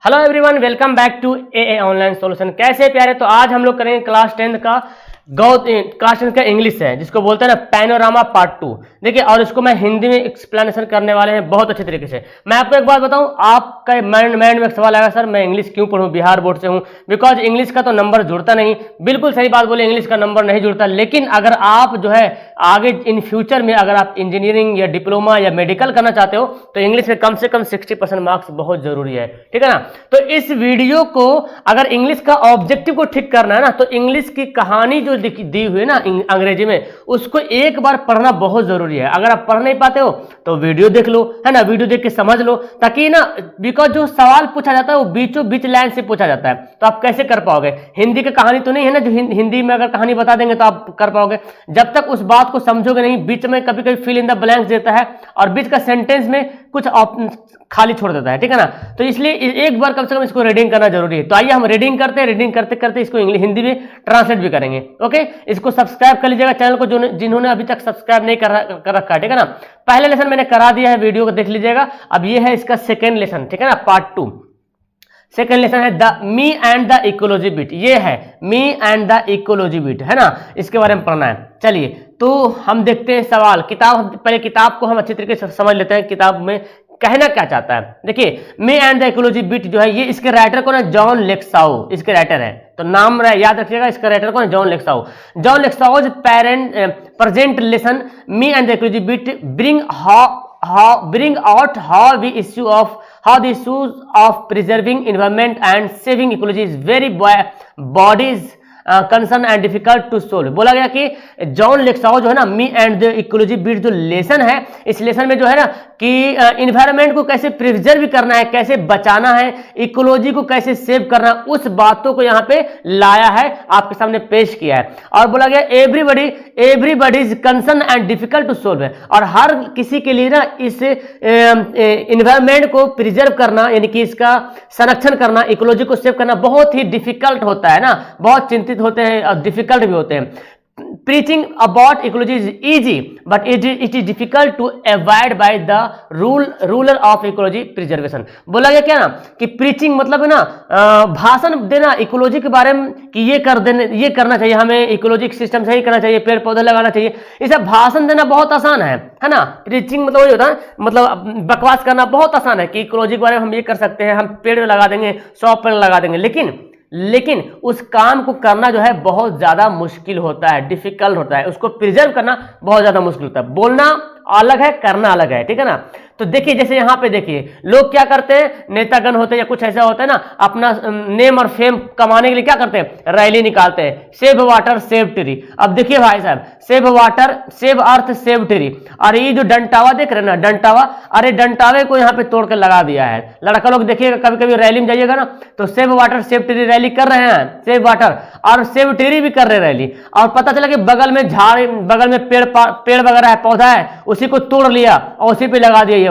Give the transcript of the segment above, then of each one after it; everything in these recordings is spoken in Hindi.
Hello everyone, welcome back to a online solution. कैसे प्यारे, तो आज हम लोग करेंगे क्लास 10 का क्लास 10 का इंग्लिश है, जिसको बोलते हैं ना पैनोरामा पार्ट 2। देखिए, और इसको मैं हिंदी में एक्सप्लेनेशन करने वाले हैं बहुत अच्छे तरीके से। मैं आपको एक बात बताऊं, आपका माइंड में एक सवाल आएगा, सर मैं इंग्लिश क्यों पढ़ूं, बिहार बोर्ड से हूं, बिकॉज इंग्लिश का तो नंबर जुड़ता नहीं। बिल्कुल सही बात बोले, इंग्लिश का नंबर नहीं जुड़ता, लेकिन अगर आप जो है आगे इन फ्यूचर में अगर आप इंजीनियरिंग या डिप्लोमा या मेडिकल करना चाहते हो तो इंग्लिश में कम से कम 60% मार्क्स बहुत जरूरी है, ठीक है ना। तो इस वीडियो को अगर इंग्लिश का ऑब्जेक्टिव को ठीक करना है ना, तो इंग्लिश की कहानी जो दी हुई है ना अंग्रेजी में, उसको एक बार पढ़ना बहुत जरूरी है। अगर आप पढ़ नहीं पाते हो तो वीडियो देख लो, है ना, वीडियो देख के समझ लो, ताकि ना, बिकॉज जो सवाल पूछा जाता है वो बीचों बीच लाइन से पूछा जाता है, तो आप कैसे कर पाओगे। हिंदी की कहानी तो नहीं है ना जो हिंदी में अगर कहानी बता देंगे तो आप कर पाओगे। जब तक उस बात को समझोगे नहीं, बीच में कभी कभी फिल इन द ब्लैंक्स देता है और बीच का सेंटेंस में कुछ खाली छोड़ देता है, ठीक है ना। तो इसलिए एक बार कम से कम इसको रीडिंग करना जरूरी है। तो आइए हम रीडिंग करते हैं, रीडिंग करते करते इसको इंग्लिश हिंदी में ट्रांसलेट भी करेंगे। ओके, इसको सब्सक्राइब कर लीजिएगा चैनल को, जिन्होंने अभी तक सब्सक्राइब नहीं कर रखा है, ठीक है ना। पहले लेसन मैंने करा दिया है, वीडियो को देख लीजिएगा। अब ये है इसका सेकेंड लेसन, ठीक है ना, पार्ट 2। सेकेंड लेसन है the me and the ecology bit. ये है मी एंड द इकोलॉजी बिट, है ना, इसके बारे में पढ़ना है। चलिए तो हम देखते हैं सवाल। पहले किताब को हम अच्छी तरीके से समझ लेते हैं, किताब में कहना क्या चाहता है। देखिए, मी एंड द इकोलॉजी बिट जो है, ये इसके राइटर कौन है, जॉन लेक्साउ इसके राइटर है। तो नाम याद रखिएगा, इसका राइटर कौन है, John Lexau. John Lexau's present lesson me and the ecology bit bring out how the issues of preserving environment and saving ecology is very bodies concern and difficult to solve. बोला गया कि जॉन लेक्साउ जो है ना, me and the ecology bit जो लेसन है, इस लेसन में जो है ना कि इन्वायरमेंट को कैसे प्रिजर्व करना है, कैसे बचाना है, इकोलॉजी को कैसे सेव करना है, उस बातों को यहाँ पे लाया है, आपके सामने पेश किया है। और बोला गया everybody is concern and difficult to solve है, और हर किसी के लिए ना इस इन्वायरमेंट को प्रिजर्व करना, यानी कि इसका संरक्षण करना, इकोलॉजी को सेव करना बहुत ही डिफिकल्ट होता है ना, बहुत चिंतित होते हैं और डिफिकल्ट भी होते हैं। Preaching about ecology is easy, but it is difficult to abide by the ruler of ecology preservation। बोला गया क्या ना कि प्रीचिंग मतलब है ना भाषण देना इकोलॉजी के बारे में, कि ये करना चाहिए, हमें इकोलॉजिक सिस्टम सही करना चाहिए, पेड़ पौधे लगाना चाहिए, ये सब भाषण देना बहुत आसान है ना। प्रीचिंग मतलब वही होता है, मतलब बकवास करना बहुत आसान है कि इकोलॉजी के बारे में हम ये कर सकते हैं, हम पेड़ लगा देंगे, 100 पेड़ लगा देंगे, लेकिन उस काम को करना जो है बहुत ज्यादा मुश्किल होता है, डिफिकल्ट होता है, उसको प्रिजर्व करना बहुत ज्यादा मुश्किल होता है। बोलना अलग है, करना अलग है, ठीक है ना। तो देखिए, जैसे यहाँ पे देखिए, लोग क्या करते हैं, नेतागण होते हैं या कुछ ऐसा होता है ना, अपना नेम और फेम कमाने के लिए क्या करते हैं, रैली निकालते हैं, सेव वाटर सेव ट्री। अब देखिए भाई साहब, save water save earth save tree, और ये जो डंटावा देख रहे हैं ना, डंटावा, अरे डंटावे को यहाँ पे तोड़ कर लगा दिया है। लड़का लोग देखिएगा, कभी कभी रैली में जाइएगा ना, तो save water save tree rally कर रहे हैं, सेव वाटर और सेव ट्री भी कर रहे रैली, और पता चला कि बगल में झाड़, बगल में पेड़ वगैरह है, पौधा है, उसी को तोड़ लिया और उसी पे लगा दिया, ये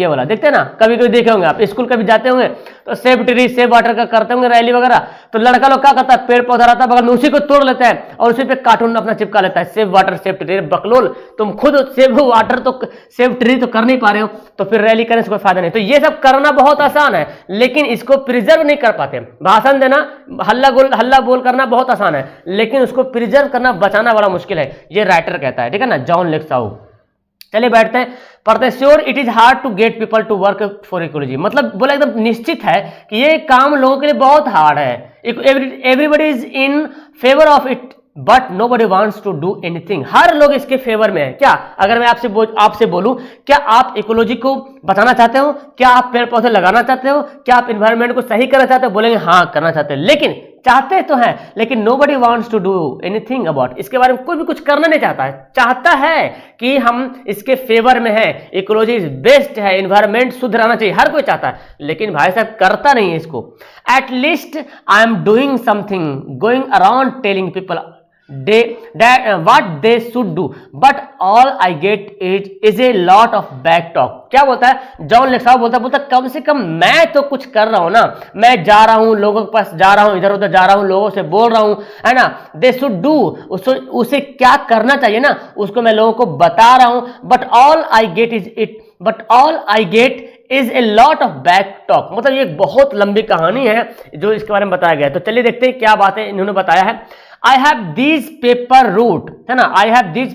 वाला देखते हैं ना, कभी कभी देखे होंगे आप, स्कूल कभी जाते होंगे तो सेव ट्री सेव वाटर का करते होंगे रैली वगैरह, तो लड़का लोग क्या करता है, पेड़ पौधा रहता है बगल में, उसी को तोड़ लेता है और उसी पे कार्टून अपना चिपका लेता है, सेव वाटर सेव ट्री। बकलोल, तुम खुद सेव वाटर तो सेव ट्री तो कर नहीं पा रहे हो, तो फिर रैली करने से कोई फायदा नहीं। तो ये सब करना बहुत आसान है, लेकिन इसको प्रिजर्व नहीं कर पाते। भाषण देना, हल्ला बोल करना बहुत आसान है, लेकिन उसको प्रिजर्व करना, बचाना बड़ा मुश्किल है, ये राइटर कहता है, ठीक है ना, जॉन लेक्साउ। चलिए बैठते हैं, पढ़ते हैं। Sure it is hard to get people to work for ecology, मतलब बोला एकदम निश्चित है कि ये काम लोगों के लिए बहुत हार्ड है। Everybody is in favour of it but nobody wants to do anything. हर लोग इसके फेवर में है। क्या अगर मैं आपसे बोलूं, क्या आप इकोलॉजी को बचाना चाहते हो, क्या आप पेड़ पौधे लगाना चाहते हो, क्या आप इन्वायरमेंट को सही करना चाहते हो, बोलेंगे हाँ करना चाहते हैं, लेकिन चाहते तो हैं, लेकिन nobody wants to do anything about, इसके बारे में कोई भी कुछ करना नहीं चाहता है। चाहता है कि हम इसके फेवर में है, इकोलॉजी इज बेस्ट है, इन्वायरमेंट शुद्ध रहना चाहिए, हर कोई चाहता है, लेकिन भाई साहब करता नहीं है इसको। At least I am doing something, going around telling people what they should do, but all I get is a lot of back talk। क्या बोलता है जॉन लेक्साउ, बोलता कम से कम मैं तो कुछ कर रहा हूं ना, मैं जा रहा हूं, लोगों के पास जा रहा हूं, इधर उधर जा रहा हूं, लोगों से बोल रहा हूं, है ना। दे शुड डू, उसे क्या करना चाहिए ना, उसको मैं लोगों को बता रहा हूं, but all I get is a lot of back talk, मतलब ये एक बहुत लंबी कहानी है जो इसके बारे में बताया गया है। तो चलिए देखते हैं क्या बातें इन्होंने बताया है। I have this paper route, है ना, I have this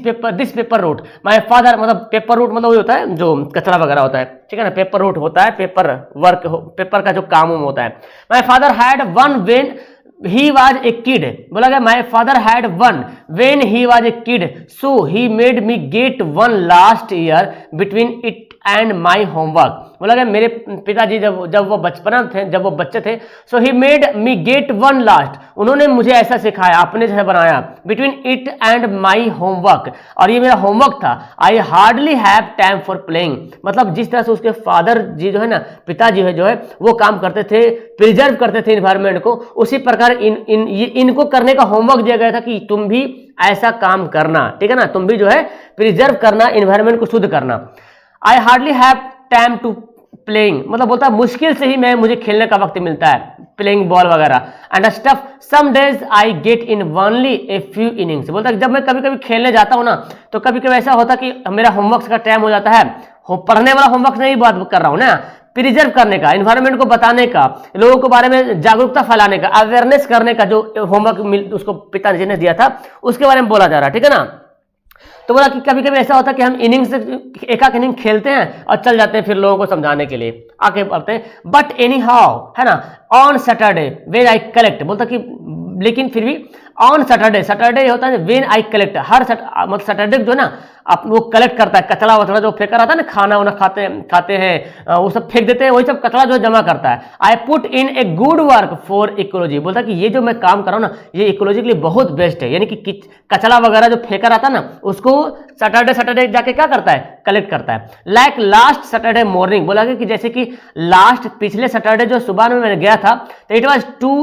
paper route my father, मतलब पेपर रूट मतलब वही होता है जो कचरा वगैरह होता है, ठीक है ना, पेपर रूट होता है पेपर वर्क, पेपर का जो काम होता है। My father had one when he was a kid, बोला गया my father had one when he was a kid so he made me get one last year between it and my homework. बोला गया मेरे पिताजी जब वो बचपना थे, जब वो बच्चे थे, so he made me get one last, उन्होंने मुझे ऐसा सिखाया, अपने जैसे बनाया, between it and my homework, और ये मेरा होमवर्क था। I hardly have time for playing, मतलब जिस तरह से उसके फादर जी जो है ना, पिताजी है जो है वो काम करते थे, प्रिजर्व करते थे इन्वायरमेंट को, उसी प्रकार इनको करने का होमवर्क दिया गया था कि तुम भी ऐसा काम करना, ठीक है ना, तुम भी जो है प्रिजर्व करना, इन्वायरमेंट को शुद्ध करना। I hardly have time to playing, मतलब बोलता है मुश्किल से ही मुझे खेलने का वक्त मिलता है, प्लेइंग बॉल वगैरह, and stuff some days I get in only a few innings, बोलता है जब मैं कभी कभी खेलने जाता हूँ ना, तो कभी कभी ऐसा होता कि मेरा होमवर्क का टाइम हो जाता है, पढ़ने वाला होमवर्क नहीं बात कर रहा हूँ ना, प्रिजर्व करने का, इन्वायरमेंट को बताने का, लोगों के बारे में जागरूकता फैलाने का, अवेयरनेस करने का जो होमवर्क उसको पिताजी ने दिया था उसके बारे में बोला जा रहा है, ठीक है ना। तो बोला कि कभी कभी ऐसा होता है कि हम इनिंग्स एक इनिंग खेलते हैं और चल जाते हैं फिर लोगों को समझाने के लिए, आगे बढ़ते हैं, बट एनी हाउ, है ना, on Saturday when I collect, बोलता कि लेकिन फिर भी ऑन सैटरडे, सैटरडे होता है वेन आई कलेक्ट, हर मतलब सैटरडे जो है ना आप वो कलेक्ट करता है, कचरा वचड़ा जो फेंका रहता है ना, खाना वाना खाते हैं वो सब फेंक देते हैं, वही सब कचरा जो जमा करता है। I put in a good work for ecology, बोलता कि ये जो मैं काम कर रहा हूँ ना ये इकोलॉजी के लिए बहुत बेस्ट है, यानी कि कचरा वगैरह जो फेंका रहता है ना उसको सैटरडे जाके क्या करता है, कलेक्ट करता है। लाइक लास्ट सैटरडे मॉर्निंग, बोला कि जैसे कि लास्ट पिछले सैटरडे जो सुबह में मैंने गया था, तो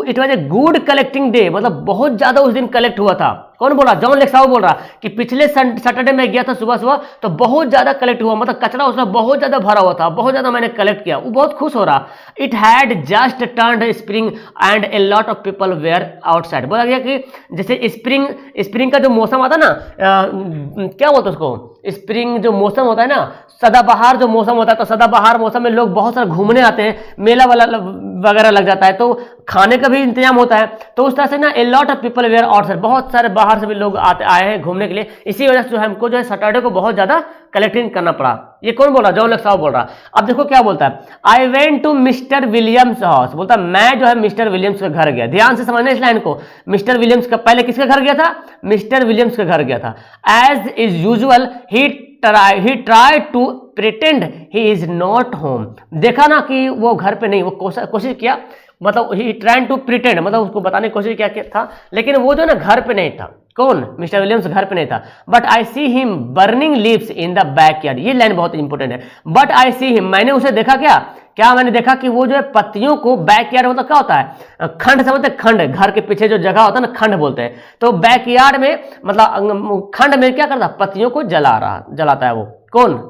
it was a good collecting day, मतलब बहुत ज्यादा उस दिन कलेक्ट हुआ था। कौन बोल रहा, जॉन लेक्साओ बोल रहा कि पिछले सैटरडे में गया था सुबह सुबह तो बहुत ज्यादा कलेक्ट हुआ, मतलब कचरा उसमें बहुत ज्यादा भरा हुआ था, बहुत ज्यादा मैंने कलेक्ट किया, वो बहुत खुश हो रहा। It had just turned spring and a lot of people were outside, बोला गया कि जैसे स्प्रिंग का जो मौसम आता ना, क्या बोलते उसको, स्प्रिंग जो मौसम होता है ना, सदाबहार जो मौसम होता है, तो सदाबहार मौसम में लोग बहुत सारे घूमने आते हैं, मेला वाला वगैरह लग जाता है, तो खाने का भी इंतजाम होता है, तो उस तरह से ना a lot of people were outside, बहुत सारे बाहर से भी लोग आए हैं घूमने के लिए, इसी वजह से हमको जो है सैटरडे को बहुत ज्यादा कलेक्टिंग करना पड़ा। ये कौन बोल रहा, जॉन लेक्साओ बोल रहा। अब देखो क्या बोलता है, I went to Mr Williams house, बोलता मैं जो है मिस्टर विलियम्स के घर गया, ध्यान से समझना इस लाइन को, मिस्टर विलियम्स का पहले किसके घर गया था, मिस्टर विलियम्स के घर गया था। As is usual he try to pretend he is not home, देखा ना कि वो घर पे नहीं, वो कोशिश किया, मतलब ही ट्राइंग टू प्रिटेंड, मतलब उसको बताने की कोशिश क्या था, लेकिन वो जो ना घर पे नहीं था, कौन, मिस्टर विलियम्स घर पे नहीं था। But I see him burning leaves in the backyard, ये लाइन बहुत इंपॉर्टेंट है, बट आई सी हिम, मैंने उसे देखा, क्या मैंने देखा कि वो जो है पत्तियों को, बैकयार्ड मतलब क्या होता है, खंड समझते, खंड, घर के पीछे जो जगह होता है ना खंड बोलते हैं, तो बैकयार्ड में मतलब खंड में क्या करता, पत्तियों को जलाता है वो, कौन,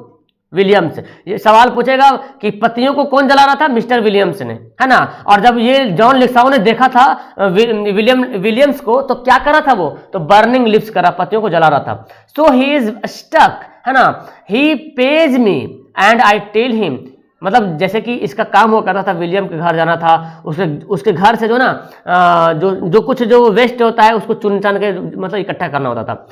विलियम्स। ये सवाल पूछेगा कि पत्तियों को कौन जला रहा था, मिस्टर विलियम्स ने, है ना। और जब ये जॉन लेक्साओ ने देखा था विलियम्स को, तो क्या कर रहा था वो, तो बर्निंग लिप्स कर रहा, पत्तियों को जला रहा था। सो ही इज स्टक, है ना, he pages me and I tell him, मतलब जैसे कि इसका काम हुआ करता था, विलियम के घर जाना था, उसके घर से जो ना जो कुछ जो वेस्ट होता है उसको चुन चान के मतलब इकट्ठा करना होता था।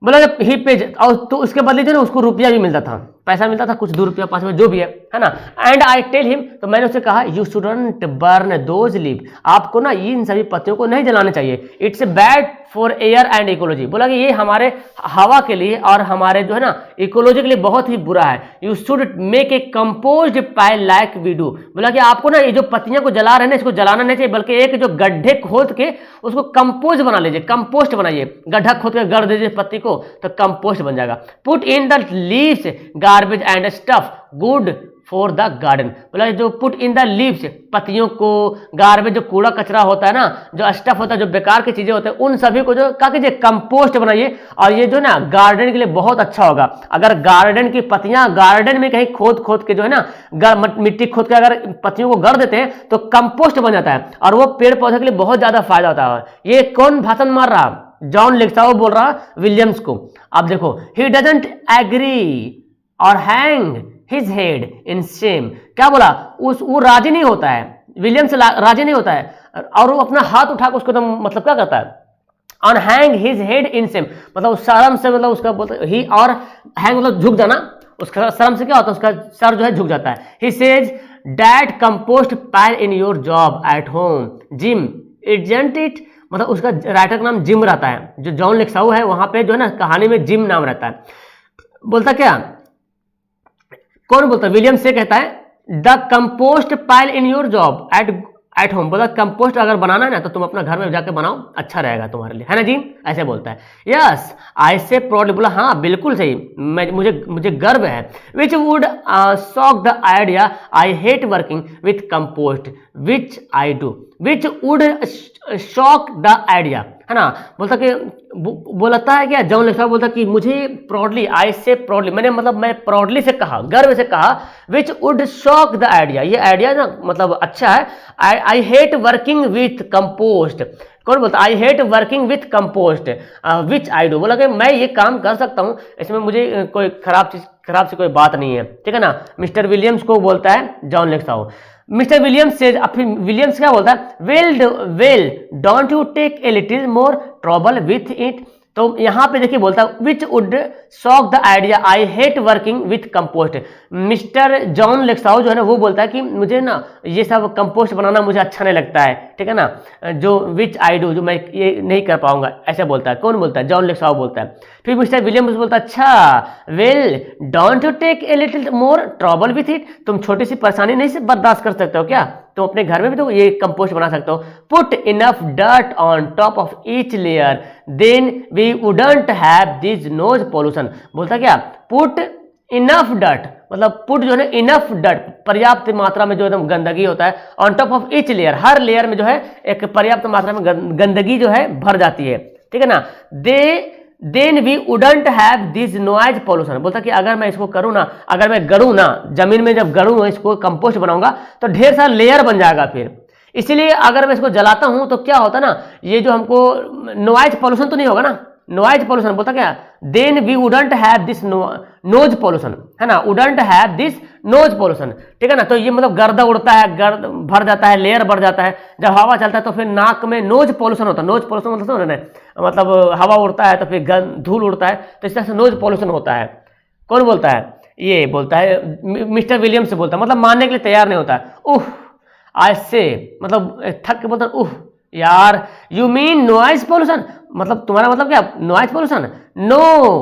बोला ही पेज, और तो उसके बदले जो ना उसको रुपया भी मिलता था, पैसा मिलता था, कुछ 2 रुपया 5 रुपया जो भी है ना। एंड आई टेल हिम, तो मैंने उसे कहा you shouldn't burn those leave, आपको ना इन सभी पत्तियों को नहीं जलाने चाहिए, it's bad for air and ecology, बोला कि ये हमारे हवा के लिए और हमारे जो है ना इकोलॉजी के लिए बहुत ही बुरा है। You should make a composed pile like we do, बोला कि आपको ना ये जो पत्तियां को जला रहे हैं इसको जलाना नहीं चाहिए, बल्कि एक जो गड्ढे खोद के उसको कंपोज बना लीजिए, कंपोस्ट बनाइए, गड्ढा खोद के गड़ दीजिए पत्ती को तो कंपोस्ट बन जाएगा। Put in the leaves garbage and stuff good for the garden, बोला जो पुट इन द लीव्स, पत्तियों को, गार्बेज जो कूड़ा कचरा होता है ना, जो स्टफ होता है, जो बेकार की चीजें होते हैं, उन सभी को जो क्या कीजिए, कंपोस्ट बनाइए, और ये जो ना गार्डन के लिए बहुत अच्छा होगा। अगर गार्डन की पत्तियां गार्डन में कहीं खोद के जो है ना मिट्टी खोद के अगर पत्तियों को गड़ देते हैं तो कंपोस्ट बन जाता है, और वो पेड़ पौधे के लिए बहुत ज्यादा फायदा होता है। ये कौन भाषण मार रहा, जॉन लेक्साओ बोल रहा विलियम्स को। अब देखो, ही डजंट एग्री और hang his head in Shem. क्या बोला, वो राजी नहीं होता है, विलियम्स राजी नहीं होता है, और वो अपना हाथ उठा के उसको तो मतलब क्या करता है, on hang his head in same, मतलब शर्म से, मतलब उसका बोलते ही, और हैंग मतलब झुक जाना, उसका शर्म से क्या होता है, उसका सर जो है झुक जाता है। He says that compost pile in your job at home gym isn't it, मतलब उसका राइटर का नाम जिम रहता है, जो जॉन लेक्साउ है वहां पे जो है ना कहानी में जिम नाम रहता है। बोलता क्या, कौन बोलता है, विलियम से कहता है the compost pile in your job at home, बोला कंपोस्ट अगर बनाना है ना तो तुम अपना घर में जाके बनाओ, अच्छा रहेगा तुम्हारे लिए, है ना जी, ऐसे बोलता है। यस आई से प्राउडली, बोला हाँ बिल्कुल सही, मुझे गर्व है। Which would shock the idea I hate working with compost which I do, which would shock the idea, है ना, बोलता कि बोलता है क्या, जॉन लेक्साउ बोलता कि मुझे प्राउडली, आई से प्राउडली, मैंने मतलब मैं प्राउडली से कहा, गर्व से कहा, विच वुड शॉक द आइडिया, ये आइडिया ना मतलब अच्छा है, आई हेट वर्किंग विथ कंपोस्ट, कौन बोलता, आई hate working with compost which I do, बोला कि मैं ये काम कर सकता हूँ, इसमें मुझे कोई खराब से कोई बात नहीं है, ठीक है ना, मिस्टर विलियम्स को बोलता है जॉन लेक्साउ। मिस्टर विलियम्स से, फिर विलियम्स क्या बोलता है, well don't you take a little more trouble with it, तो यहां पे देखिए बोलता है which would shock the idea I hate working with compost, mister John लेक्साउ जो है ना वो बोलता है कि मुझे ना ये सब कंपोस्ट बनाना मुझे अच्छा नहीं लगता है, ठीक है ना, जो विच आई डू, जो मैं ये नहीं कर पाऊंगा, ऐसा बोलता है, कौन बोलता है, जॉन लेक्साउ बोलता है। फिर मिस्टर विलियम्स बोलता है अच्छा well don't you take a little more trouble with it, तुम छोटी सी परेशानी नहीं से बर्दाश्त कर सकते हो क्या, तुम अपने घर में भी तो ये कंपोस्ट बना सकते हो। Put enough dirt on top of each layer then we wouldn't have this nose pollution, बोलता क्या, पुट इनफ डर्ट, मतलब पुट जो है ना इनफ डर्ट, पर्याप्त मात्रा में जो एकदम गंदगी होता है, on top of each layer, her layer में जो है एक पर्याप्त मात्रा में गंदगी जो है भर जाती है, ठीक है ना, then we wouldn't have this noise pollution, बोलता कि अगर मैं इसको करूँ ना, अगर मैं गड़ूँ ना जमीन में, जब गड़ूँ इसको कंपोस्ट बनाऊंगा तो ढेर सारा लेयर बन जाएगा, फिर इसीलिए अगर मैं इसको जलाता हूं तो क्या होता ना, ये जो हमको नॉइज पोल्यूशन तो नहीं होगा ना, नॉइज पोल्यूशन, बोलता क्या, then we wouldn't have this nose pollution, है ना, wouldn't have this nose pollution, ठीक है ना, तो ये मतलब गर्द उड़ता है, गर्द भर जाता है, लेयर बढ़ जाता है, जब हवा चलता है तो फिर नाक में नोज पोल्यूशन होता है, नोज पोल्यूशन मतलब हवा उड़ता है तो फिर धूल उड़ता है, तो इस तरह से नोज पोल्यूशन होता है। कौन बोलता है, ये बोलता है मिस्टर विलियम्स से बोलता है, मतलब मानने के लिए तैयार नहीं होता है। उह आज से, मतलब थक के बोलता है उह यार, यू मीन नॉइज पोल्यूशन, मतलब तुम्हारा मतलब क्या, नॉइज पोल्यूशन, नो,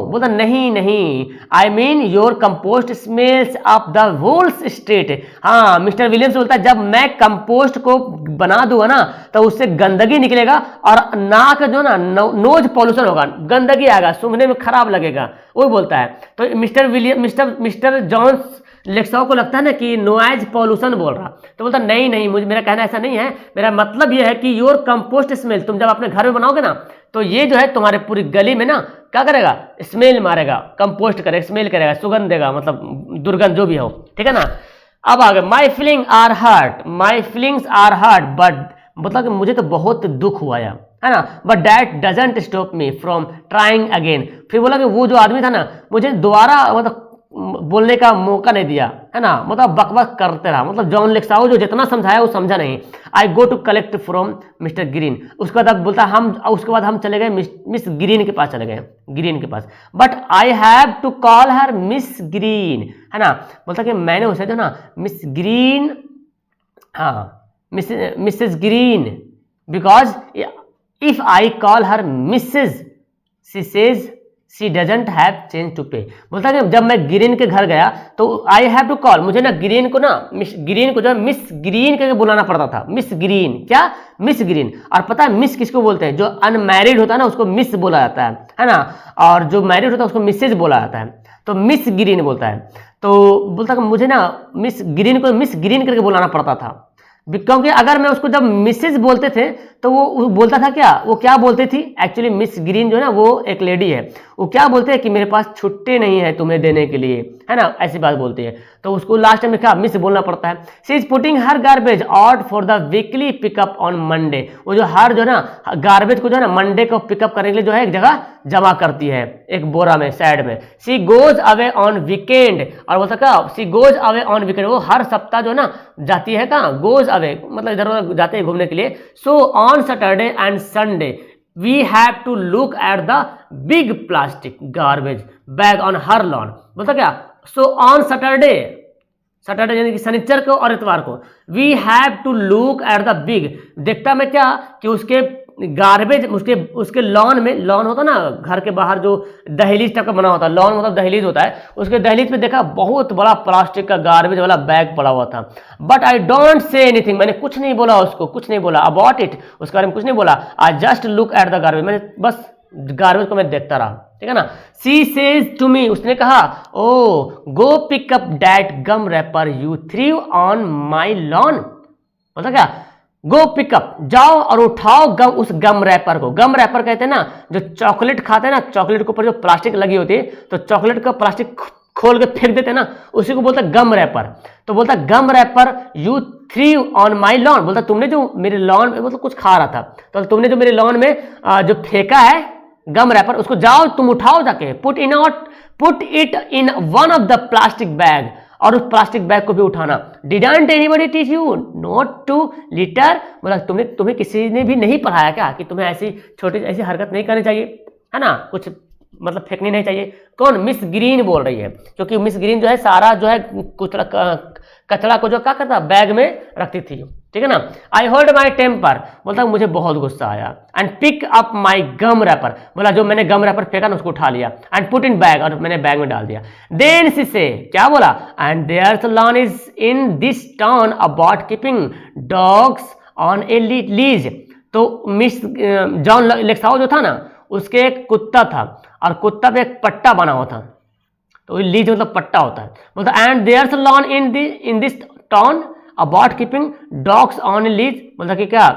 बोलता नहीं, I mean your compost smells of the whole street, हाँ मिस्टर विलियम्स बोलता है जब मैं कंपोस्ट को बना दूंगा ना तो उससे गंदगी निकलेगा और नाक जो ना नोज पोल्यूशन होगा, गंदगी आएगा, सूंघने में खराब लगेगा, वो बोलता है। तो मिस्टर जॉन लेक्साउ को लगता है ना कि नॉइज पोल्यूशन बोल रहा, तो बोलता नहीं, मुझे मेरा कहना ऐसा नहीं है, मेरा मतलब यह है कि योर कंपोस्ट स्मेल, तुम जब अपने घर में बनाओगे ना तो ये जो है तुम्हारे पूरी गली में ना क्या करेगा, स्मेल मारेगा, कंपोस्ट करेगा, स्मेल करेगा, सुगंध देगा, मतलब दुर्गंध जो भी हो, ठीक है ना। अब आगे, my feelings are hurt but, मतलब कि मुझे तो बहुत दुख हुआ यार, है ना, but that doesn't stop me from trying again, फिर बोला कि वो जो आदमी था ना मुझे दोबारा मतलब बोलने का मौका नहीं दिया, है ना, मतलब बकबक करते रहा, मतलब जॉन लेक्साउ जो जितना समझाया वो समझा नहीं। I go to collect from mister Green, उसके बाद बोलता उसके बाद हम चले गए मिस ग्रीन के पास चले गए, ग्रीन के पास, but I have to call her miss Green, है ना, बोलता कि मैंने उसे जो ना मिस ग्रीन, हाँ Mrs Green, because if I call her Mrs she says she doesn't have change to pay, बोलता है कि जब मैं ग्रीन के घर गया तो आई हैव टू कॉल, मुझे ना ग्रीन को जो है मिस ग्रीन करके बुलाना पड़ता था, मिस ग्रीन, क्या मिस ग्रीन, और पता है मिस किसको बोलते हैं, जो अनमैरिड होता है ना उसको मिस बोला जाता है ना, और जो मैरिड होता है उसको मिसेज बोला जाता है, तो मिस ग्रीन बोलता है, तो बोलता है मुझे ना मिस ग्रीन को मिस ग्रीन करके बुलाना पड़ता था, क्योंकि अगर मैं उसको जब मिसेज बोलते थे तो वो बोलता था क्या, वो क्या बोलती थी, एक्चुअली मिस ग्रीन जो है ना वो एक लेडी है, वो क्या बोलते हैं कि मेरे पास छुट्टी नहीं है तुम्हें देने के लिए, है ना, ऐसी बात बोलते हैं। तो उसको लास्ट में क्या मिस बोलना पड़ता है। She is putting her garbage out for the weekly pickup on Monday. वो जो हर जो ना गार्बेज को जो है ना मंडे को पिकअप करने के लिए जो है एक जगह जमा करती है, एक बोरा में साइड में। She goes away on weekend, और बोलता क्या, she goes away on weekend, वो हर सप्ताह जो ना जाती है कहाँ, गोज अवे मतलब इधर उधर जाते हैं घूमने के लिए। So on Saturday and Sunday we have to look at the big plastic garbage bag on her lawn. बोलता क्या, सो ऑन सैटरडे, सैटरडे यानी कि शनिचर को और इतवार को, we have to look at the big, देखता मैं क्या कि उसके गार्बेज उसके लॉन में, लॉन होता ना घर के बाहर जो दहलीज टाइप का बना होता है, लॉन मतलब दहलीज होता है, उसके दहलीज पे देखा बहुत बड़ा प्लास्टिक का गार्बेज वाला बैग पड़ा हुआ था। But I don't say anything, मैंने कुछ नहीं बोला उसको, कुछ नहीं बोला अबाउट इट, उसके बारे में कुछ नहीं बोला। I just look at the garbage, मैंने बस गार्बेज को मैं देखता रहा, ठीक है ना। सी सेज टू मी, उसने कहा, oh go pick up that gum wrapper you threw on my lawn. बोलता क्या, गो पिकअप, जाओ और उठाओ उस गम रैपर को। गम रैपर कहते हैं ना जो चॉकलेट खाते हैं ना, चॉकलेट के ऊपर जो प्लास्टिक लगी होती है, तो चॉकलेट का प्लास्टिक खोल के फेंक देते हैं ना, उसी को बोलता है गम रैपर। तो बोलता gum wrapper you threw on my lawn, बोलता तुमने जो मेरे लॉन में, मतलब कुछ खा रहा था, तो तुमने जो मेरे लॉन में जो फेंका है गम रैपर, उसको जाओ तुम उठाओ जाके, put it in one of the plastic bag, और उस प्लास्टिक बैग को भी उठाना। Didn't anybody teach you not to litter, बोला तुम्हें किसी ने भी नहीं पढ़ाया क्या कि तुम्हें ऐसी छोटी ऐसी हरकत नहीं करनी चाहिए, है ना, कुछ मतलब फेंकनी नहीं चाहिए। कौन, मिस ग्रीन बोल रही है, क्योंकि मिस ग्रीन जो है सारा जो है कचरा को जो क्या करता बैग में रखती थी, ठीक है ना। आई होल्ड माई टेम्पर, बोलता मुझे बहुत गुस्सा आया, and pick up my gum wrapper, बोला जो मैंने गम रैपर फेंका ना उसको उठा लिया, एंड पुट इन बैग, और मैंने बैग में डाल दिया। देन सी से क्या बोला, and there lawn is in this town about keeping dogs on a leash. तो मिस जॉन लेक्साओ जो था ना, उसके एक कुत्ता था, और कुत्ता पे एक पट्टा बना हुआ था, तो लीज मतलब पट्टा होता है। बोलता and there lawn in this town about keeping dogs on leash, बोलता कि क्या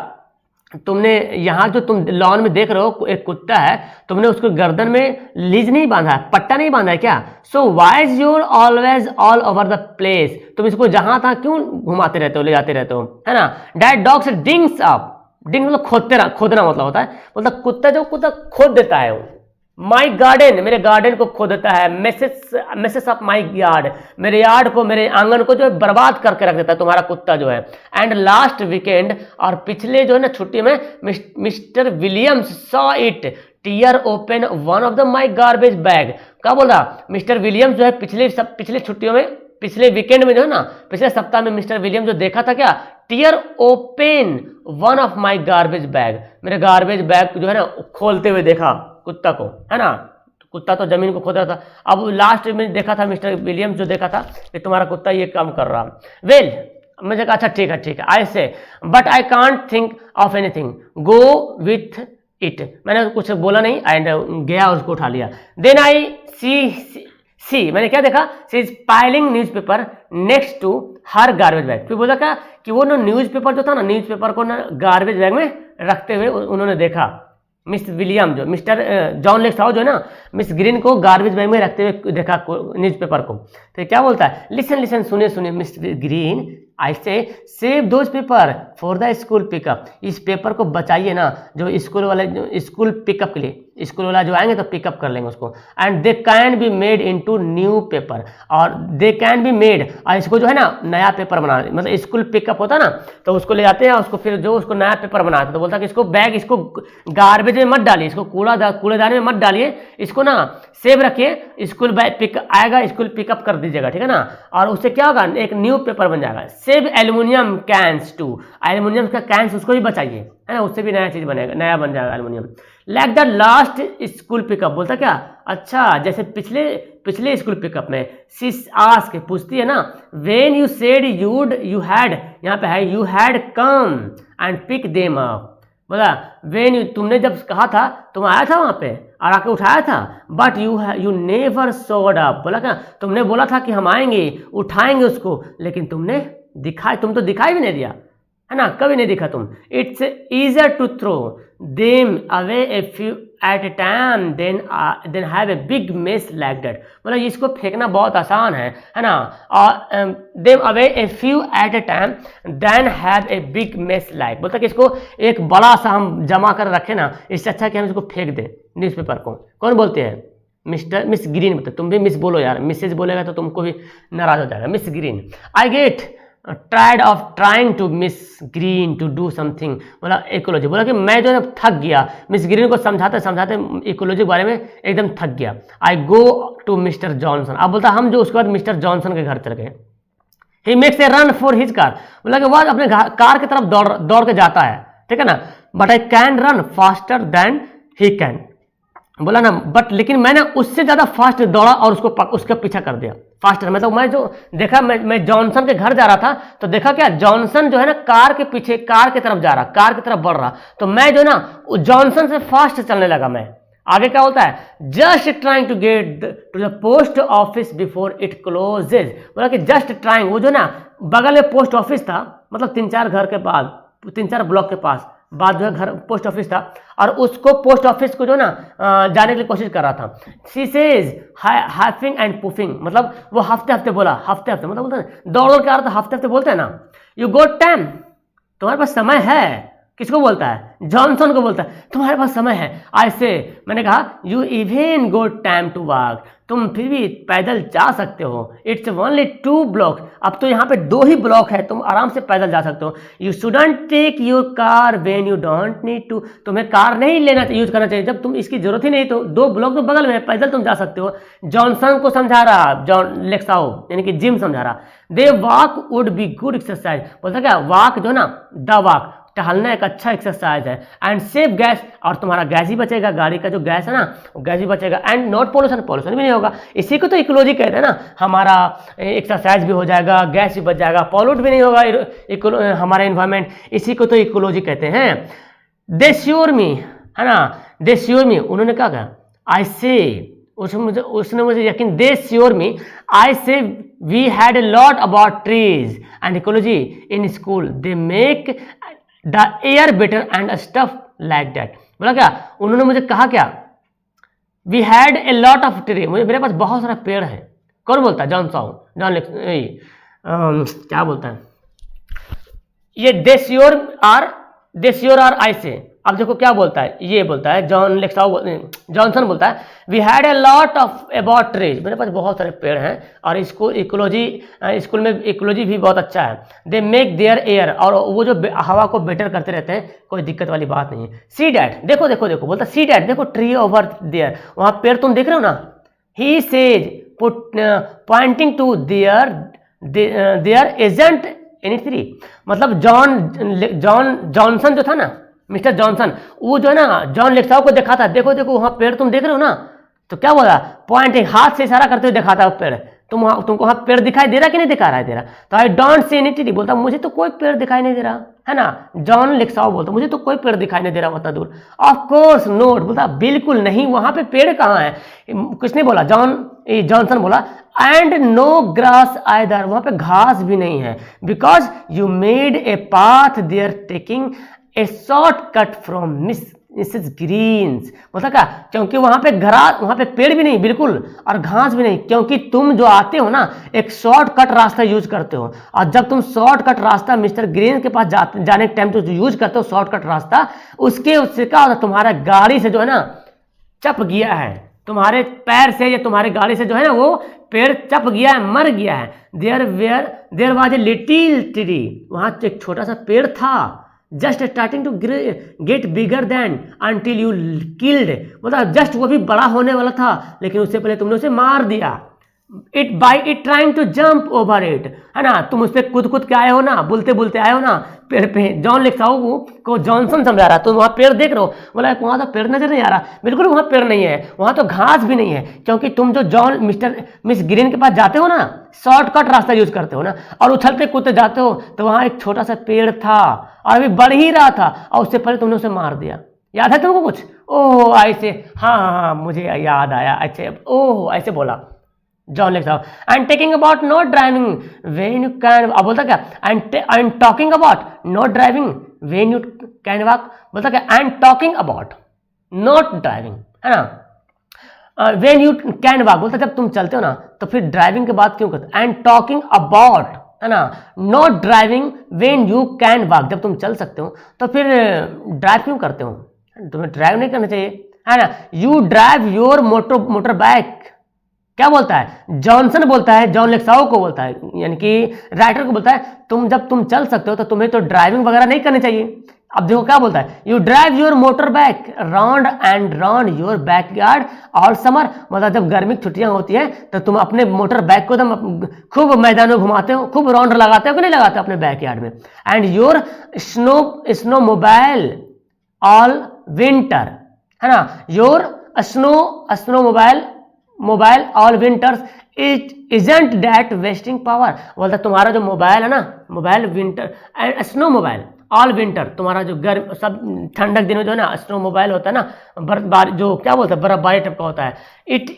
तुमने यहाँ जो तुम लॉन में देख रहे हो एक कुत्ता है, तुमने उसको गर्दन में लीज नहीं बांधा है, पट्टा नहीं बांधा है क्या। So why is your always all over the place, तुम इसको जहां तहाँ क्यों घुमाते रहते हो, ले जाते रहते हो, है ना। दैट डॉग्स डिंग्स अप, डिंग मतलब खोदना मतलब होता है, मतलब कुत्ता खोद देता है वो। माई गार्डन, मेरे गार्डन को खो देता है। मैसेस ऑफ माई यार्ड, मेरे यार्ड को, मेरे आंगन को जो है बर्बाद करके रख देता है तुम्हारा कुत्ता जो है। एंड लास्ट वीकेंड, और पिछले जो है ना छुट्टी में Mr Williams saw it tear open one of the my garbage bag. क्या बोल रहा, मिस्टर विलियम्स जो है पिछले छुट्टियों में, पिछले वीकेंड में जो है ना, पिछले सप्ताह में मिस्टर विलियम जो देखा था क्या, tear open one of my garbage bag, मेरे गार्बेज बैग जो है ना खोलते हुए देखा कुत्ता को, है ना। कुत्ता तो जमीन को खोद रहा था। अब लास्ट में देखा था मिस्टर विलियम्स जो देखा था कि तुम्हारा कुत्ता ये काम कर रहा। वेल मुझे कहा अच्छा ठीक है आई से, but I can't think of anything, go with it, मैंने कुछ बोला नहीं एंड गया उसको उठा लिया। देन आई सी मैंने क्या देखा, she is piling newspaper next to her garbage bag. फिर बोला क्या कि वो ना न्यूज़पेपर जो था ना, न्यूज़पेपर को ना गार्बेज बैग में रखते हुए उन्होंने देखा। मिस विलियम जो मिस्टर जॉन लेक्साओ जो है ना, मिस ग्रीन को गार्बेज बैग में रखते हुए देखा न्यूज़पेपर को। तो क्या बोलता है, लिसन सुनिए मिस ग्रीन, आई से save those paper for the school pickup, इस पेपर को बचाइए ना जो स्कूल वाले, जो स्कूल पिकअप के लिए स्कूल वाला जो आएंगे तो पिकअप कर लेंगे उसको। And they can be made into new paper, और दे कैन बी मेड, और इसको जो है ना नया पेपर बना, मतलब स्कूल पिकअप होता ना तो उसको ले जाते हैं, उसको फिर जो उसको नया पेपर बनाते हैं, तो बोलता है कि इसको बैग, इसको गार्बेज में मत डालिए, इसको कूड़ेदान में मत डालिए, इसको ना सेव रखिए, स्कूल बैग पिक आएगा, स्कूल पिकअप कर दीजिएगा, ठीक है ना। और उससे क्या होगा, एक न्यू पेपर बन जाएगा। Save aluminium cans too, aluminium का कैंस उसको भी बचाइए, है ना, उससे भी नया चीज बनेगा, नया बन जाएगा aluminium. Like the last school pickup, बोलता क्या अच्छा जैसे पिछले स्कूल पिकअप में सिस आस्क पूछती है ना, when you said you had, यहाँ पे है you had come and pick them up, बोला व्हेन यू, तुमने जब कहा था तुम आया था वहां पे और आके उठाया था, but you never showed up, बोला क्या तुमने बोला था कि हम आएंगे उठाएंगे उसको, लेकिन तुम तो दिखाई भी नहीं दिया, है ना, कभी नहीं दिखा तुम। It's easier to throw them away at a time then have a big mess like that, मतलब इसको फेंकना बहुत आसान है ना, और them away a few at a time then have a big mess like, बोलता कि इसको एक बड़ा सा हम जमा कर रखे ना, इससे अच्छा कि हम इसको फेंक दें न्यूज़पेपर को। कौन बोलते हैं? मिस ग्रीन बोलते। तुम भी मिस बोलो यार, मिसेज बोलेगा तो तुमको भी नाराज हो जाएगा। Miss Green, I get tired of trying to Miss Green to do something, बोला इकोलॉजी, बोला कि मैं जो है थक गया, मिस ग्रीन को समझाते समझाते इकोलॉजी के बारे में एकदम थक गया। आई गो टू मिस्टर जॉनसन, अब बोलता हम जो उसके बाद मिस्टर जॉनसन के घर चल गए। He makes a run for his car, बोला कि वह अपने कार की तरफ दौड़ के जाता है, ठीक है ना, but I can run faster than he can, बोला ना बट लेकिन मैंने उससे ज्यादा फास्ट दौड़ा और उसका पीछा कर दिया। फास्टर मतलब मैं जो देखा, मैं जॉनसन के घर जा रहा था तो देखा क्या, जॉनसन जो है ना कार के पीछे, कार की तरफ जा रहा, कार की तरफ बढ़ रहा, तो मैं जो ना जॉनसन से फास्ट चलने लगा। मैं आगे क्या होता है, just trying to get to the post office before it closes, बोला कि जस्ट ट्राइंग, वो जो ना बगल में पोस्ट ऑफिस था, मतलब 3-4 घर के बाद, 3-4 ब्लॉक के पास बाद जो है घर पोस्ट ऑफिस था, और उसको पोस्ट ऑफिस को जो ना जाने की कोशिश कर रहा था। शी सेज हाफिंग एंड पुफिंग, मतलब वो हफ्ते हफ्ते बोला, हफ्ते हफ्ते मतलब बोलते हैं दौड़ के आ रहा था, हफ्ते हफ्ते बोलते हैं ना। यू गोट टाइम, तुम्हारे पास समय है, किसको बोलता है? जॉनसन को बोलता है तुम्हारे पास समय है। ऐसे मैंने कहा you even got time to walk, तुम फिर भी पैदल जा सकते हो। इट्स ओनली 2 ब्लॉक, अब तो यहाँ पे 2 ही ब्लॉक है, तुम आराम से पैदल जा सकते हो। You shouldn't take your car when you don't need to, तुम्हें कार नहीं लेना चाहिए, यूज करना चाहिए जब तुम इसकी जरूरत ही नहीं, तो 2 ब्लॉक तो बगल में है, पैदल तुम जा सकते हो। जॉनसन को समझा रहा, जॉन लेक्साओ यानी कि जिम समझा रहा। They walk would be good exercise, बोलता क्या वॉक जो ना, द वॉक टहलना एक अच्छा एक्सरसाइज है, एंड सेव गैस, और तुम्हारा गैस ही बचेगा, गाड़ी का जो गैस है ना वो गैस भी बचेगा, एंड नॉट पोल्यूशन, पोल्यूशन भी नहीं होगा। इसी को तो इकोलॉजी कहते हैं ना, हमारा एक्सरसाइज भी हो जाएगा, गैस भी बच जाएगा, पॉल्यूट भी नहीं होगा हमारा इन्वायरमेंट, इसी को तो इकोलॉजी कहते हैं। दे श्योर मी, है ना, दे श्योर मी, उन्होंने क्या कहा, आई से, उसने मुझे यकीन, दे sure me, I say we had a lot about trees and ecology in school, they make the air better and stuff like that, बोला क्या, उन्होंने मुझे कहा क्या, we had a lot of tree, मेरे पास बहुत सारा पेड़ है। कौन बोलता है? जॉन क्या बोलता है ये, देश्योर आर आई से। अब देखो क्या बोलता है, ये बोलता है जॉनसन बोलता है we had a lot of about trees, मेरे पास बहुत सारे पेड़ हैं, और इसको स्कूल में इकोलॉजी भी बहुत अच्छा है। दे मेक देयर एयर, और वो जो हवा को बेटर करते रहते हैं, कोई दिक्कत वाली बात नहीं है। सी डैट, देखो देखो देखो, बोलता सी डैट, देखो ट्री ओवर देयर, वहाँ पेड़ तुम देख रहे हो ना। He says pointing to their agent any tree, मतलब जॉनसन जो था ना, मिस्टर जॉनसन, वो जो है ना जॉन लेक्साओ को दिखाता है, देखो देखो वहां पेड़ तुम देख रहे हो ना, तो क्या बोला, पॉइंटिंग, हाथ से इशारा करते हुए दिखाता है पेड़, तुमको वहां पेड़ दिखाई दे रहा कि नहीं दिखा रहा है तेरा, तो I don't see any tree, बोलता मुझे तो कोई पेड़ दिखाई नहीं दे रहा है ना। जॉन लेक्साओ बोलता मुझे तो कोई पेड़ दिखाई नहीं दे रहा उतना दूर। ऑफ कोर्स नोट, बोलता बिल्कुल नहीं, वहां पे पेड़ कहाँ है, किसने बोला, जॉनसन बोला, एंड नो ग्रास आइदर, वहां पे घास भी नहीं है, because you made a path there taking a shortcut from Mrs Green's, मतलब क्या, क्योंकि वहां पे पेड़ भी नहीं बिल्कुल और घास भी नहीं, क्योंकि तुम जो आते हो ना एक शॉर्टकट रास्ता यूज करते हो, और जब तुम शॉर्टकट रास्ता मिस्टर ग्रीन के पास जाने के टाइम तो यूज करते हो शॉर्टकट रास्ता, उससे क्या होता, तुम्हारा गाड़ी से जो है ना चप गया है, तुम्हारे पैर से या तुम्हारे गाड़ी से जो है ना वो पेड़ चप गया है, मर गया है। There was a little tree, वहां एक छोटा सा पेड़ था, just starting to get bigger then until you killed, मतलब जस्ट वो भी बड़ा होने वाला था, लेकिन उससे पहले तुमने उसे मार दिया। It trying to jump over it, है ना, तुम उस पर कूद के आए हो ना, बुलते बुलते आए हो ना पेड़ पे। जॉन लेक्साओ को जॉनसन समझा रहा, तुम वहाँ पेड़ देख रहे हो, बोला वहाँ तो पेड़ नजर नहीं आ रहा, बिल्कुल वहाँ पेड़ नहीं है, वहाँ तो घास भी नहीं है, क्योंकि तुम जो मिस ग्रीन के पास जाते हो ना, शॉर्टकट रास्ता यूज करते हो ना, और उछलते कूदते जाते हो, तो वहाँ एक छोटा सा पेड़ था और अभी बढ़ ही रहा था, और उससे पहले तुमने उसे मार दिया। याद है तुमको कुछ? ओह ऐसे, हाँ मुझे याद आया, अच्छे, ओह ऐसे बोला John Lexau. And taking about not driving when you can, अब बोलता क्या, and talking about not driving when you can walk, बोलता क्या, and talking about, not driving, है ना। वेन यू कैन वॉक बोलता जब तुम चलते हो ना, तो फिर ड्राइविंग के बाद क्यों करते, एंड टॉकिंग अबाउट, है ना, not driving when you can walk, जब तुम चल सकते हो तो फिर ड्राइव क्यों करते हो, तुम्हें ड्राइव नहीं करना चाहिए, है ना। You drive your motor bike, क्या बोलता है, जॉनसन बोलता है, जॉन लेक्साओ को बोलता है, यानी कि राइटर को बोलता है जब तुम चल सकते हो तो तुम्हें तो ड्राइविंग वगैरह नहीं करनी चाहिए। अब देखो क्या बोलता है, you drive your motor bike round and round your backyard all summer, मतलब जब गर्मी की छुट्टियां होती है तो तुम अपने मोटर बाइक को एकदम खूब मैदान में घुमाते हो, खूब राउंड लगाते हो कि नहीं लगाते अपने बैकयार्ड में, and your snow mobile all winter, है ना, your snow mobile all winters it isn't that wasting power, बोलता तुम्हारा जो मोबाइल है ना, mobile winter and snow mobile all winter, तुम्हारा जो गर्म सब ठंडक दिन में जो है ना स्नो मोबाइल होता है ना, बर्फबारी जो क्या बोलते हैं बर्फबारी टाइप का होता है, it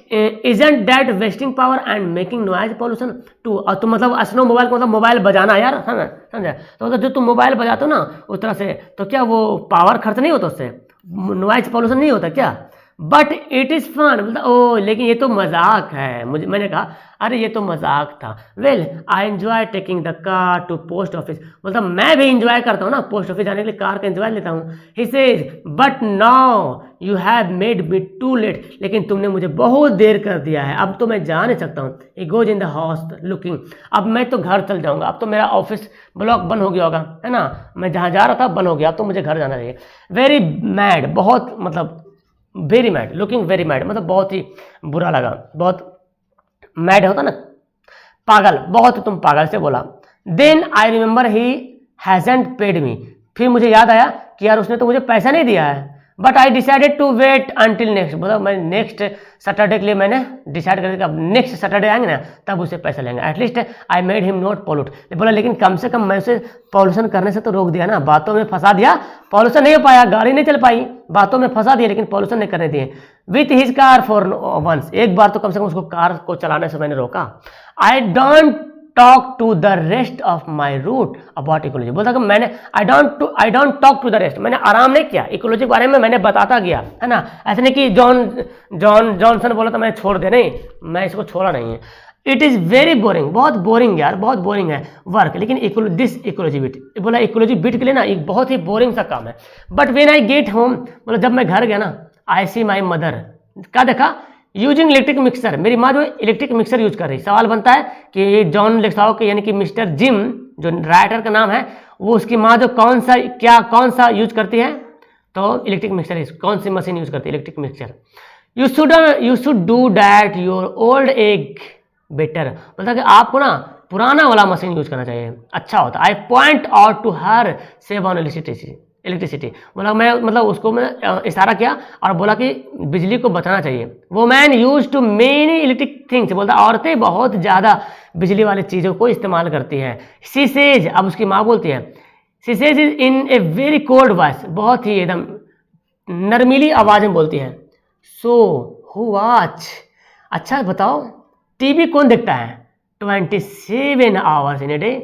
isn't that wasting power and making noise pollution too, और तो मतलब स्नो मोबाइल को मतलब मोबाइल बजाना यार, समझा, तो मतलब जो तुम मोबाइल बजाते हो ना उस तरह से, तो क्या वो पावर खर्च नहीं होता उससे, नॉइज पॉल्यूशन नहीं होता क्या, बट इट इज़ फन, मतलब ओ लेकिन ये तो मजाक है, मैंने कहा अरे ये तो मजाक था, well I enjoy taking the car to post office, मतलब मैं भी इंजॉय करता हूँ ना पोस्ट ऑफिस जाने के लिए, कार का एंजॉय लेता हूँ, he says but now you have made me too late, लेकिन तुमने मुझे बहुत देर कर दिया है, अब तो मैं जा नहीं सकता हूँ, he goes in the house looking, अब मैं तो घर चल जाऊँगा, अब तो मेरा ऑफिस ब्लॉक बंद हो गया होगा, है ना, मैं जहाँ जा रहा था बंद हो गया, अब तो मुझे घर जाना चाहिए, वेरी मैड, बहुत मतलब very mad, looking very mad, मतलब बहुत ही बुरा लगा, बहुत मैड होता ना पागल, बहुत तुम पागल से बोला, then I remember he hasn't paid me, फिर मुझे याद आया कि यार उसने तो मुझे पैसा नहीं दिया है, but I decided to wait until next, मतलब मैं नेक्स्ट सैटरडे के लिए मैंने डिसाइड करके अब नेक्स्ट सैटरडे आएंगे ना तब उसे पैसा लेंगे, at least I made him not pollute, बोला लेकिन कम से कम मैं उसे पॉल्यूशन करने से तो रोक दिया ना, बातों में फंसा दिया, पॉल्यूशन नहीं हो पाया, गाड़ी नहीं चल पाई, बातों में फंसा दिया लेकिन पॉल्यूशन नहीं करने दिए, with his car for once, एक बार तो कम से कम उसको कार को चलाने से मैंने रोका, I don't talk to the rest of my route about ecology, बोलता कि मैंने I don't talk to the rest, मैंने आराम नहीं किया, इकोलॉजी के बारे में मैंने बताता गया, है ना, ऐसे नहीं कि जॉनसन बोला तो मैं छोड़ दे, नहीं मैं इसको छोड़ा नहीं है, इट इज़ वेरी बोरिंग, बहुत बोरिंग यार, बहुत बोरिंग है वर्क, लेकिन दिस इकोलॉजी बिट, बोला इकोलॉजी बिट के लिए ना एक बहुत ही बोरिंग सा काम है, but when I get home, बोला जब मैं घर गया ना, आई सी माई मदर, क्या देखा, यूजिंग इलेक्ट्रिक मिक्सर, मेरी माँ जो इलेक्ट्रिक मिक्सर यूज कर रही, सवाल बनता है कि जॉन लेक्साओ के यानी कि मिस्टर जिम जो राइटर का नाम है, वो उसकी माँ जो कौन सा यूज करती है, तो इलेक्ट्रिक मिक्सर, कौन सी मशीन यूज करती है, electric mixer, you should do that your old egg better, मतलब कि आपको ना पुराना वाला मशीन यूज करना चाहिए, अच्छा होता, I point out to her save on electricity, बोला मैं मतलब उसको मैं इशारा किया और बोला कि बिजली को बचाना चाहिए, women use too many electric things, बोलता औरतें बहुत ज़्यादा बिजली वाली चीज़ों को इस्तेमाल करती हैं, शी सेज, अब उसकी माँ बोलती है, she says is in a very cold voice, बहुत ही एकदम नरमीली आवाज़ में बोलती है, सो हु वॉच, अच्छा बताओ टीवी कौन देखता है, 27 आवर्स इन ए डे,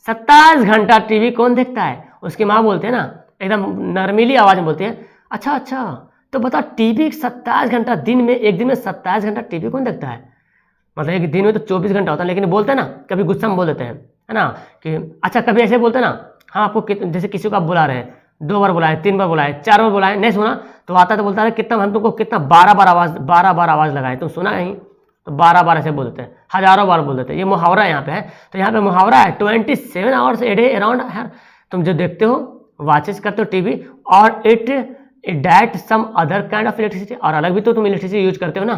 27 घंटा टीवी कौन देखता है, उसकी माँ बोलते हैं ना एकदम नरमीली आवाज़ में बोलती है, अच्छा तो बता टीवी 27 घंटा दिन में, एक दिन में 27 घंटा टीवी कौन देखता है, मतलब एक दिन में तो 24 घंटा होता है, लेकिन बोलते हैं ना कभी गुस्सा में बोल देते हैं, है ना, कि अच्छा कभी ऐसे बोलते हैं ना, हाँ आपको जैसे किसी को आप बुला रहे हैं, 2 बार बुलाए, 3 बार बुलाए, 4 बार बुलाए, नहीं सुना तो आता तो बोलता है कितना हम तुमको कितना 12 बार आवाज़ लगाए, तुम सुना नहीं, तो 12 बार ऐसे बोल देते हैं, हजारों बार बोल देते हैं, ये मुहावरा यहाँ पे है, तो यहाँ पे मुहावरा है 27 आवर्स ए डे अराउंड, तुम जो देखते हो वॉचेस करते हो टीवी, और it that some other kind of electricity, और अलग भी तो तुम इलेक्ट्रिसिटी यूज करते हो ना,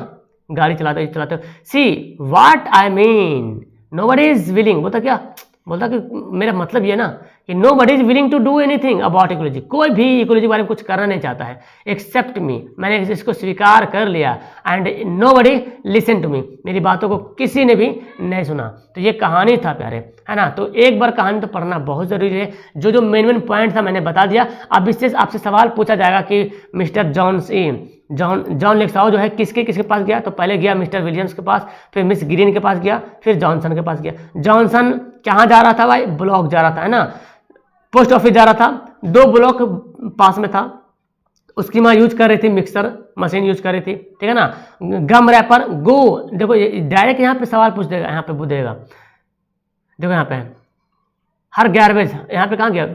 गाड़ी चलाते हो, see what I mean, nobody is willing, बोलता कि मेरा मतलब ये ना कि nobody is willing to do anything about ecology, कोई भी इकोलॉजी के बारे में कुछ करना नहीं चाहता है, एक्सेप्ट मी, मैंने इसको स्वीकार कर लिया, and nobody listen to me, मेरी बातों को किसी ने भी नहीं सुना, तो ये कहानी था प्यारे, है ना, तो एक बार कहानी तो पढ़ना बहुत ज़रूरी है, जो मेन पॉइंट था मैंने बता दिया, अब इससे आपसे सवाल पूछा जाएगा कि मिस्टर जॉन लेक्साओ जो है किसके पास गया, तो पहले गया मिस्टर विलियम्स के पास, फिर मिस ग्रीन के पास गया, फिर जॉनसन के पास गया, जॉनसन कहाँ जा रहा था भाई, ब्लॉक जा रहा था, है ना, पोस्ट ऑफिस जा रहा था, 2 ब्लॉक पास में था, उसकी माँ यूज कर रही थी मिक्सर मशीन यूज कर रही थी, ठीक है ना। गम रैपर, गो, देखो डायरेक्ट यहाँ पे सवाल पूछ देगा, यहाँ पे पूछ देगा, देखो यहाँ पे हर गार्बेज, यहाँ पे कहाँ गया,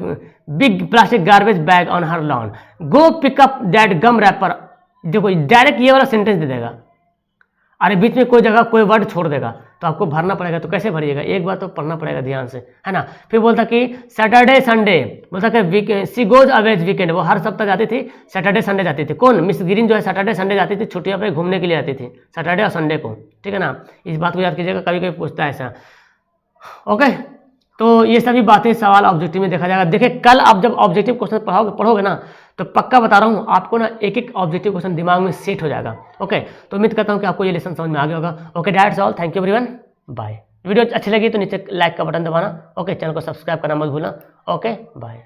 big plastic garbage bag on her lawn, go pick up that gum wrapper, देखो डायरेक्ट ये वाला सेंटेंस दे देगा। अरे बीच में कोई जगह कोई वर्ड छोड़ देगा तो आपको भरना पड़ेगा, तो कैसे भरिएगा, एक बार तो पढ़ना पड़ेगा ध्यान से, है ना। फिर बोलता कि सैटरडे संडे, बोलता कि सी गोज अवेज वीकेंड, वो हर सप्ताह जाती थी, सैटरडे संडे जाती थी। कौन, मिस ग्रीन जो है सैटरडे संडे जाती थी, छुट्टियों पे घूमने के लिए आती थी, सैटरडे और संडे को, ठीक है ना। इस बात को याद कीजिएगा, कभी कभी पूछता है ऐसा। ओके, तो ये सभी बातें सवाल ऑब्जेक्टिव में देखा जाएगा। देखिए कल आप जब ऑब्जेक्टिव क्वेश्चन पढ़ोगे ना, तो पक्का बता रहा हूँ आपको ना एक एक ऑब्जेक्टिव क्वेश्चन दिमाग में सेट हो जाएगा। ओके, तो उम्मीद करता हूँ कि आपको ये लेसन समझ में आ गया होगा। Okay, that's all, thank you everyone, bye. Video अच्छी लगी तो नीचे लाइक का बटन दबाना। ओके, चैनल को सब्सक्राइब करना मत भूलना। Okay, bye.